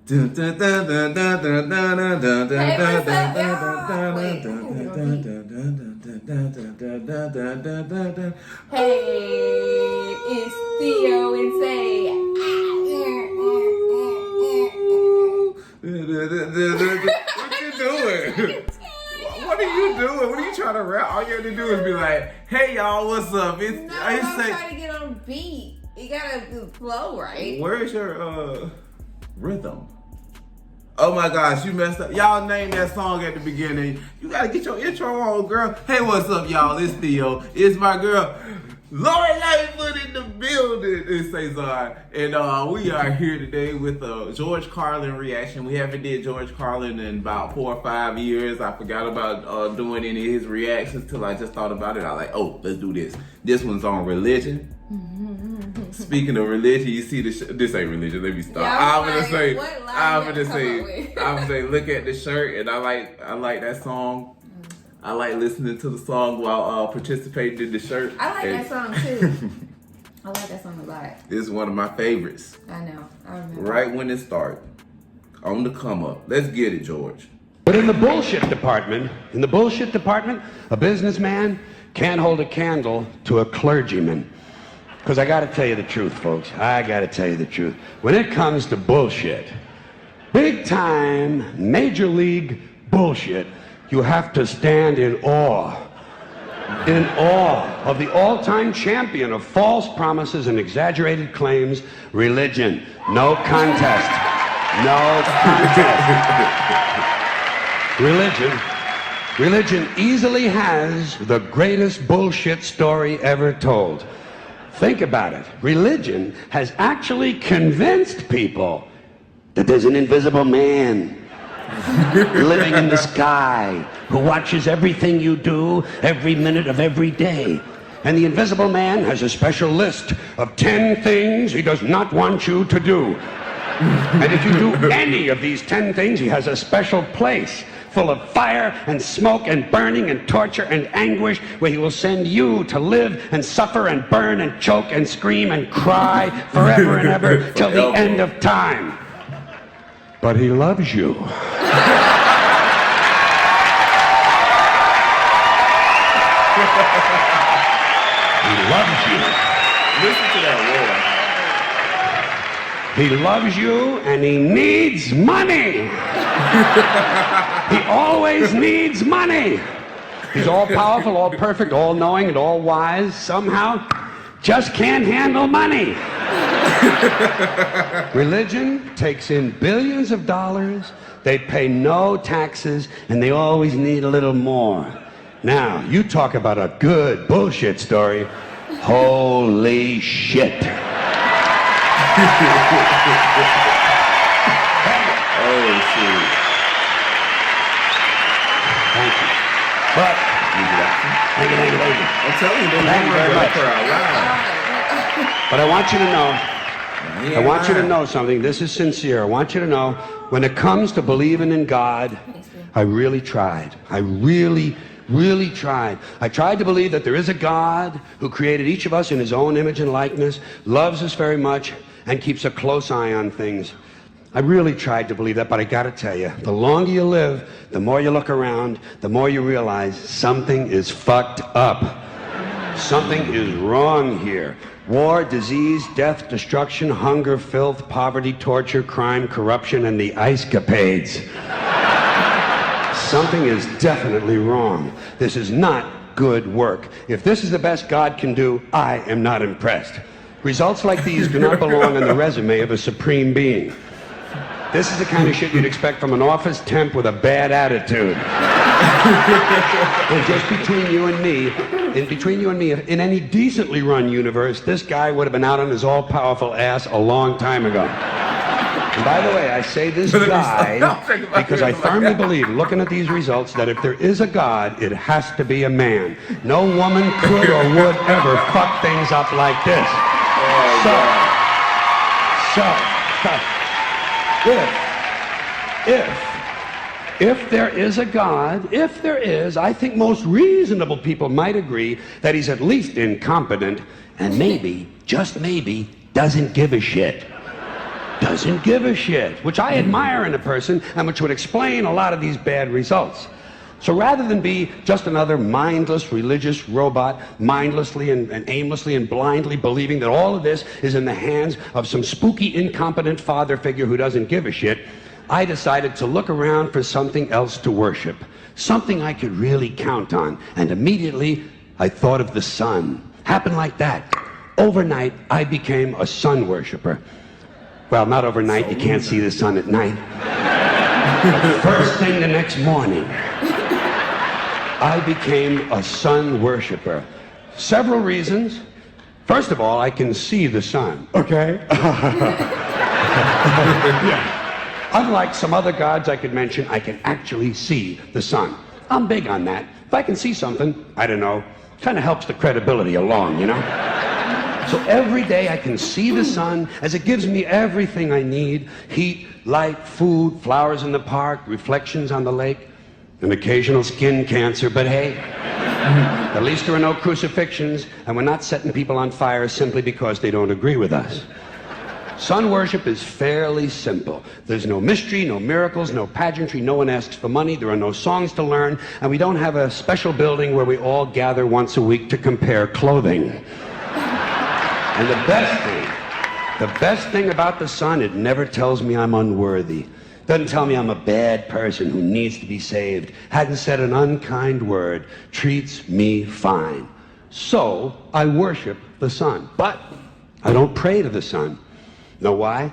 it's Theo and say. What you doing? What are you doing? What are you trying to rap? All you have to do is be like, "Hey y'all, what's up?" I'm trying to get on beat. You gotta flow right. Where's your rhythm? Oh my gosh, you messed up. Y'all named that song at the beginning. You gotta get your intro on, girl. Hey, what's up, y'all? It's Theo. It's my girl, Lori Lightfoot in the building. It's Cesar. And we are here today with a George Carlin reaction. We haven't did George Carlin in about 4 or 5 years. I forgot about doing any of his reactions till I just thought about it. I was like, oh, let's do this. This one's on religion. Speaking of religion, you see this ain't religion. Let me stop. Yeah, I'm gonna say, look at the shirt, and I like that song. I like listening to the song while participating in the shirt. I like that song too. I like that song a lot. This is one of my favorites. I know. I remember. Right when it started, on the come up. Let's get it, George. But in the bullshit department, a businessman can't hold a candle to a clergyman. Because I got to tell you the truth, folks. I got to tell you the truth. When it comes to bullshit, big time, major league bullshit, you have to stand in awe of the all-time champion of false promises and exaggerated claims, religion. No contest. No contest. Religion easily has the greatest bullshit story ever told. Think about it. Religion has actually convinced people that there's an invisible man living in the sky who watches everything you do every minute of every day. And the invisible man has a special list of 10 things he does not want you to do. And if you do any of these 10 things, he has a special place full of fire and smoke and burning and torture and anguish, where he will send you to live and suffer and burn and choke and scream and cry forever and ever till the end of time. But he loves you. He loves you. Listen to that roar. He loves you and he needs money. He always needs money. He's all powerful, all perfect, all knowing, and all wise. Somehow, just can't handle money. Religion takes in billions of dollars. They pay no taxes, and they always need a little more. Now, you talk about a good bullshit story. Holy shit. Oh, shit. Thank you. But, thank you. I'm telling you, Thank you very much. But I want you to know something. This is sincere. I want you to know, when it comes to believing in God, I really tried. I really tried. I tried to believe that there is a God who created each of us in his own image and likeness, loves us very much, and keeps a close eye on things. I really tried to believe that, but I gotta tell you, the longer you live, the more you look around, the more you realize something is fucked up. Something is wrong here. War, disease, death, destruction, hunger, filth, poverty, torture, crime, corruption, and the ice-capades. Something is definitely wrong. This is not good work. If this is the best God can do, I am not impressed. Results like these do not belong on the resume of a supreme being. This is the kind of shit you'd expect from an office temp with a bad attitude. And just between you and me, in any decently run universe, this guy would have been out on his all-powerful ass a long time ago. And by the way, I say this guy because I firmly believe, looking at these results, that if there is a God, it has to be a man. No woman could or would ever fuck things up like this. If there is a God, I think most reasonable people might agree that he's at least incompetent and maybe, just maybe, doesn't give a shit. doesn't give a shit, which I admire in a person and which would explain a lot of these bad results. So rather than be just another mindless religious robot, mindlessly and aimlessly and blindly believing that all of this is in the hands of some spooky, incompetent father figure who doesn't give a shit, I decided to look around for something else to worship, something I could really count on. And immediately, I thought of the sun. Happened like that. Overnight, I became a sun worshiper. Well, not overnight, you can't see the sun at night. But first thing the next morning, I became a sun worshiper. Several reasons. First of all, I can see the sun, okay? Yeah. Unlike some other gods I could mention, I can actually see the sun. I'm big on that. If I can see something, I don't know, kind of helps the credibility along, you know? So every day I can see the sun as it gives me everything I need: heat, light, food, flowers in the park, reflections on the lake, an occasional skin cancer, but hey, at least there are no crucifixions, and we're not setting people on fire simply because they don't agree with us. Sun worship is fairly simple. There's no mystery, no miracles, no pageantry, no one asks for money, there are no songs to learn, and we don't have a special building where we all gather once a week to compare clothing. And the best thing about the sun, it never tells me I'm unworthy. Doesn't tell me I'm a bad person who needs to be saved. Hadn't said an unkind word. Treats me fine. So I worship the sun. But I don't pray to the sun. Know why?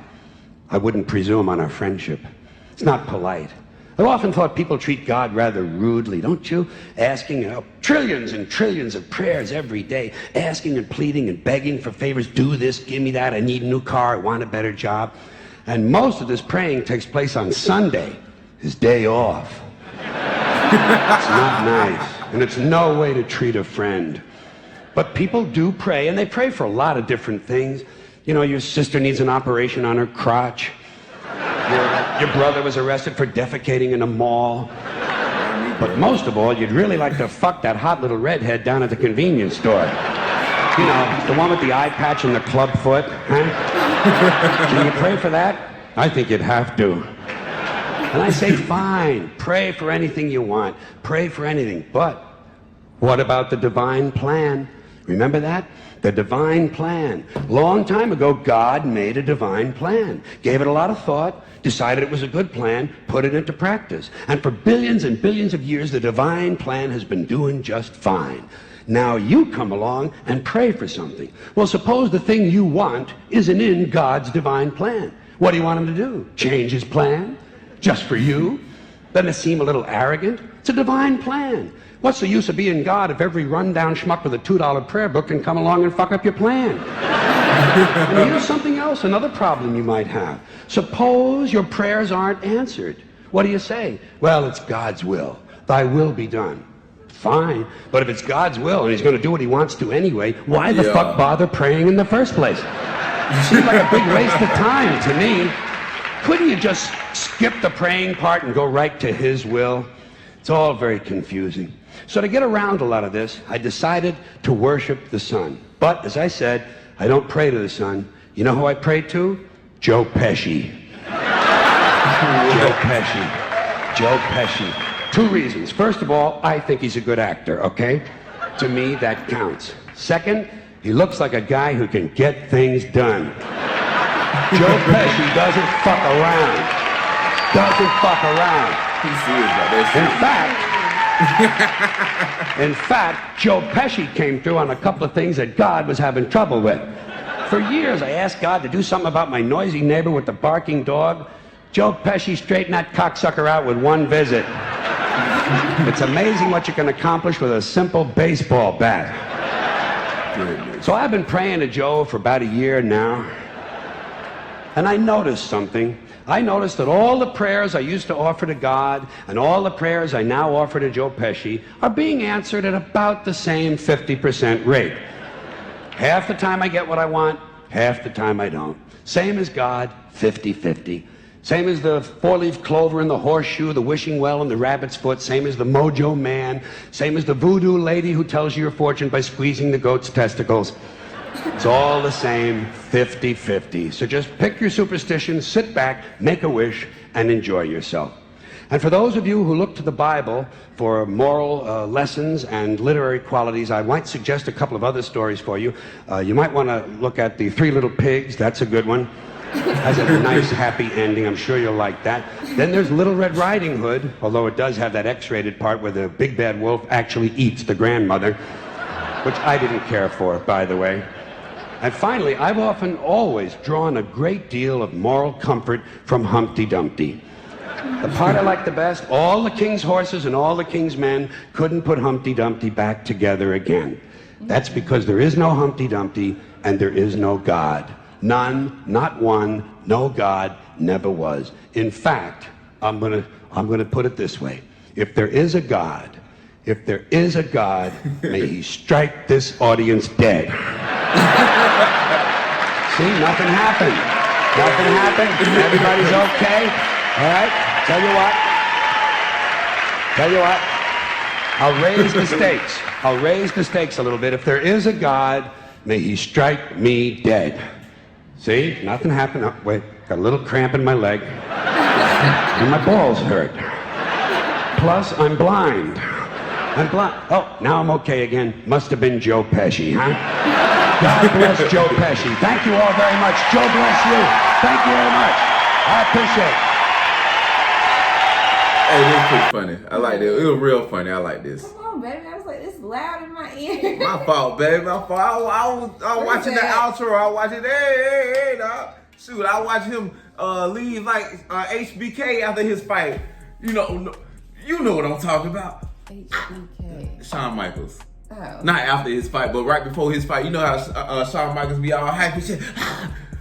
I wouldn't presume on our friendship. It's not polite. I've often thought people treat God rather rudely, don't you? Asking trillions and trillions of prayers every day, asking and pleading and begging for favors. Do this, give me that, I need a new car, I want a better job. And most of this praying takes place on Sunday, his day off. It's not nice, and it's no way to treat a friend. But people do pray, and they pray for a lot of different things. You know, your sister needs an operation on her crotch. Your brother was arrested for defecating in a mall. But most of all, you'd really like to fuck that hot little redhead down at the convenience store. You know, the one with the eye patch and the club foot, huh? Can you pray for that? I think you'd have to. And I say, fine, pray for anything you want. Pray for anything. But what about the divine plan? Remember that? The divine plan. Long time ago, God made a divine plan. Gave it a lot of thought, decided it was a good plan, put it into practice. And for billions and billions of years, the divine plan has been doing just fine. Now you come along and pray for something. Well, suppose the thing you want isn't in God's divine plan. What do you want him to do? Change his plan? Just for you? Doesn't it seem a little arrogant? It's a divine plan. What's the use of being God if every rundown schmuck with a $2 prayer book can come along and fuck up your plan? And here's something else, another problem you might have. Suppose your prayers aren't answered. What do you say? Well, it's God's will. Thy will be done. Fine, but if it's God's will and he's going to do what he wants to anyway, why the fuck bother praying in the first place? It seems like a big waste of time to me. Couldn't you just skip the praying part and go right to his will? It's all very confusing. So to get around a lot of this, I decided to worship the sun. But, as I said, I don't pray to the sun. You know who I pray to? Joe Pesci. Joe Pesci. Joe Pesci. 2 reasons. First of all, I think he's a good actor, okay? To me, that counts. Second, he looks like a guy who can get things done. Joe Pesci doesn't fuck around. Doesn't fuck around. In fact, Joe Pesci came through on a couple of things that God was having trouble with. For years, I asked God to do something about my noisy neighbor with the barking dog. Joe Pesci straightened that cocksucker out with 1 visit. It's amazing what you can accomplish with a simple baseball bat. So I've been praying to Joe for about a year now, and I noticed something. I noticed that all the prayers I used to offer to God and all the prayers I now offer to Joe Pesci are being answered at about the same 50% rate. Half the time I get what I want, half the time I don't. Same as God, 50-50. Same as the 4-leaf clover and the horseshoe, the wishing well and the rabbit's foot. Same as the mojo man. Same as the voodoo lady who tells you your fortune by squeezing the goat's testicles. It's all the same 50-50. So just pick your superstition, sit back, make a wish, and enjoy yourself. And for those of you who look to the Bible for moral lessons and literary qualities, I might suggest a couple of other stories for you. You might want to look at The Three Little Pigs. That's a good one. Has a nice, happy ending. I'm sure you'll like that. Then there's Little Red Riding Hood, although it does have that X-rated part where the big bad wolf actually eats the grandmother, which I didn't care for, by the way. And finally, I've often always drawn a great deal of moral comfort from Humpty Dumpty. The part I like the best, all the king's horses and all the king's men couldn't put Humpty Dumpty back together again. That's because there is no Humpty Dumpty and there is no God. None, not one, no God, never was. In fact, I'm gonna put it this way. If there is a God, may he strike this audience dead. See, nothing happened. Nothing happened. Everybody's okay. All right? Tell you what. I'll raise the stakes a little bit. If there is a God, may he strike me dead. See? Nothing happened. Oh, wait, got a little cramp in my leg. And my balls hurt. Plus, I'm blind. Oh, now I'm okay again. Must have been Joe Pesci, huh? God bless Joe Pesci. Thank you all very much. Joe bless you. Thank you very much. I appreciate it. Hey, this is pretty funny. I like it. It was real funny. I like this. Come on, baby. I was like, it's loud in my ear. My fault, baby. My fault. I was watching the outro. I was watching, hey, dog. Shoot, I watched him leave like HBK after his fight. You know what I'm talking about. HBK. Shawn Michaels. Oh. Not after his fight, but right before his fight. You know how Shawn Michaels be all hype and shit.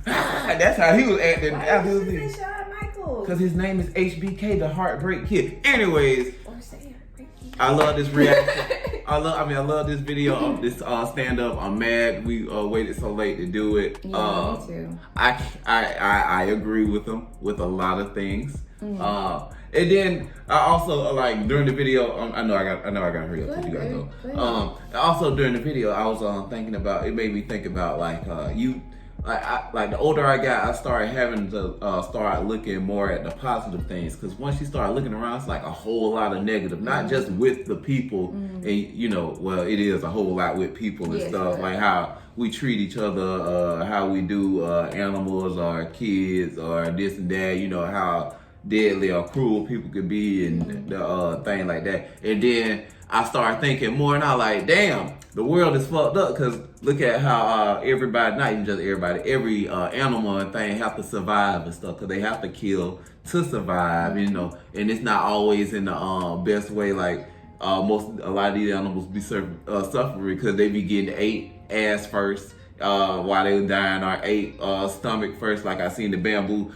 That's how he was acting after his fight. Shawn Michaels? Because his name is HBK, the Heartbreak Kid. Anyways, Or say Heartbreak. I love this reaction. I love this video of this stand-up. I'm mad we waited so late to do it. Yeah, me too. I agree with him with a lot of things. And then I also like during the video. I know I got to hurry up because you gotta go. Also during the video, I was thinking about. It made me think about like the older I got, I started having to start looking more at the positive things. Because once you start looking around, it's like a whole lot of negative. Not just with the people, and it is a whole lot with people and stuff. Like how we treat each other, how we do animals or kids or this and that. How deadly or cruel people could be and the thing like that. And then I started thinking more, and I like, damn, the world is fucked up because look at how everybody, not even just everybody, every animal and thing have to survive and stuff because they have to kill to survive, and it's not always in the best way. Like a lot of these animals be suffering because they be getting ate ass first. While they were dying, or ate stomach first, like I seen the baboon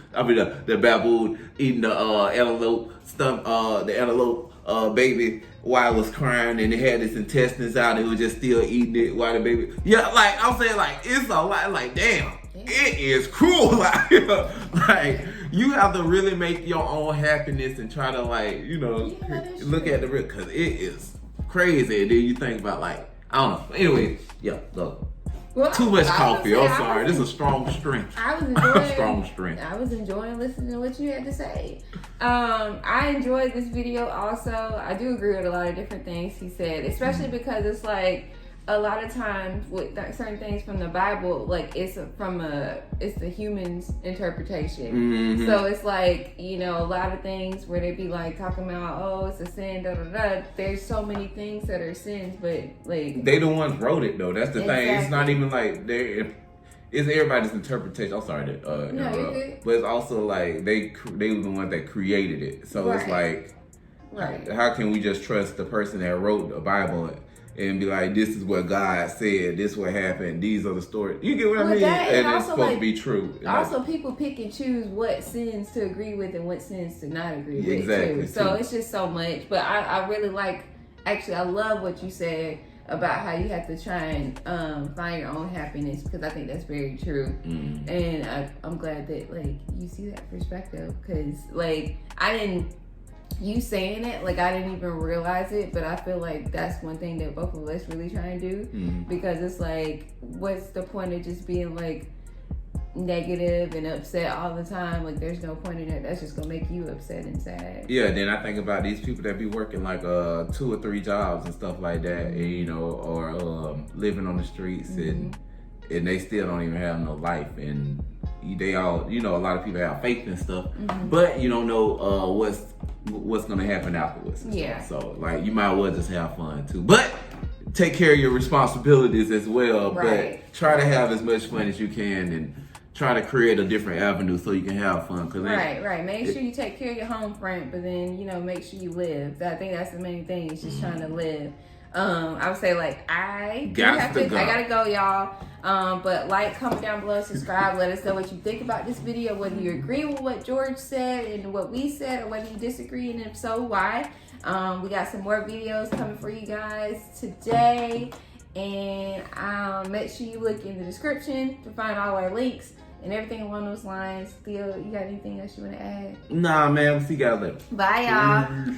eating the antelope baby while it was crying, and it had its intestines out, and it was just still eating it while the baby. Yeah, like I'm saying, like it's a lot. Like damn, it is cruel. Like you have to really make your own happiness and try to look at the real, because it is crazy. And then you think about like I don't know. Anyway, yeah, look. Well, too much coffee. I'm sorry. This is a strong strength. I was enjoying strong strength. I was enjoying listening to what you had to say. I enjoyed this video also. I do agree with a lot of different things he said, especially because it's like a lot of times with certain things from the Bible, like it's the human's interpretation. Mm-hmm. So it's like, a lot of things where they be like talking about, oh, it's a sin, da da da. There's so many things that are sins, but like they the ones wrote it though. That's the thing. It's not even like it's everybody's interpretation. I'm sorry to interrupt, but it's also like they were the ones that created it. So It's like, how can we just trust the person that wrote the Bible and be like, this is what God said, this what happened, these are the stories. You get what I mean? And it's supposed to be true. Also, people pick and choose what sins to agree with and what sins to not agree with. Exactly. Too. So it's just so much. But I really I love what you said about how you have to try and find your own happiness, because I think that's very true. Mm. And I'm glad that you see that perspective, because I you saying it, like I didn't even realize it, but I feel like that's one thing that both of us really try and do, because it's like, what's the point of just being like negative and upset all the time? Like there's no point in it. That's just gonna make you upset and sad. Yeah, then I think about these people that be working like 2 or 3 jobs and stuff like that, and, you know, or living on the streets, and they still don't even have no life, and they all, you know, a lot of people have faith and stuff, but you don't know what's gonna happen afterwards. Yeah. So like you might as well just have fun too, but take care of your responsibilities as well. Right. But try to have as much fun as you can, and try to create a different avenue so you can have fun. Right. Make sure you take care of your home front, but then, you know, make sure you live. I think that's the main thing. Is just trying to live. I would say like I gotta go, y'all. But like, comment down below, subscribe, let us know what you think about this video, whether you agree with what George said and what we said, or whether you disagree, and if so, why. We got some more videos coming for you guys today, and make sure you look in the description to find all our links and everything along those lines. Theo, you got anything else you want to add? Nah, man, we'll see you guys later. Bye, y'all.